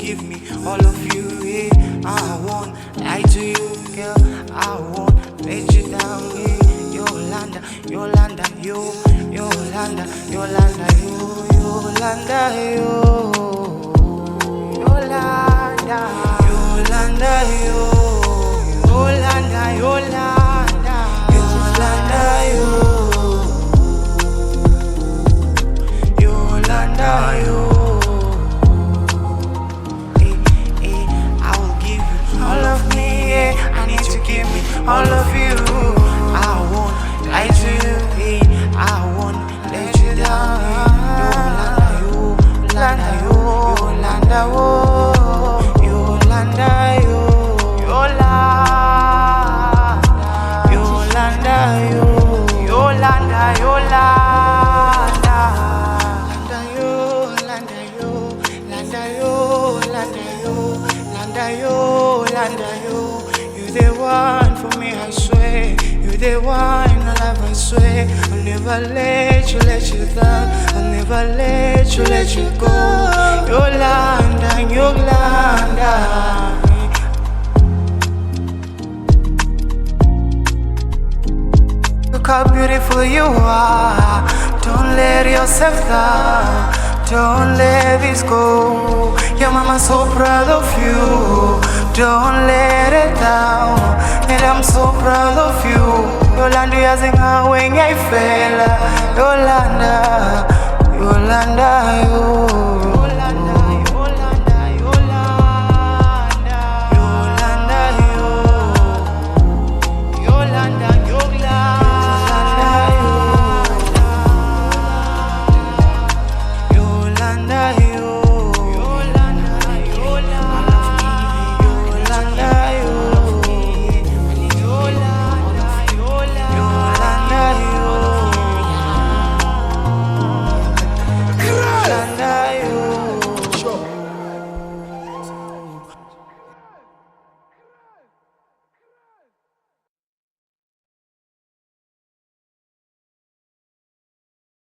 give me all of you. I won't lie to you, girl. I won't let you down. Yolanda, Yolanda, you, Yolanda, Yolanda, you, Yolanda, you, Yolanda, Yolanda, you, Yolanda, Yolanda, Yolanda, you, Yolanda, you. All of me, I need to give me all of you. I won't lie to you, I won't let you down. Yolanda, you, Yolanda, you, Yolanda, you, Yolanda, you, Yolanda, Yolanda, Yolanda, you the one for me, I swear. You the one in my life, I swear. I'll never let you down. I'll never let you go. Yolanda, Yolanda. Look how beautiful you are. Don't let yourself down. Don't let this go. Your mama's so proud of you. Don't let it down. And I'm so proud of you. Yolanda yazinga when I fell. Yolanda, Yolanda, you.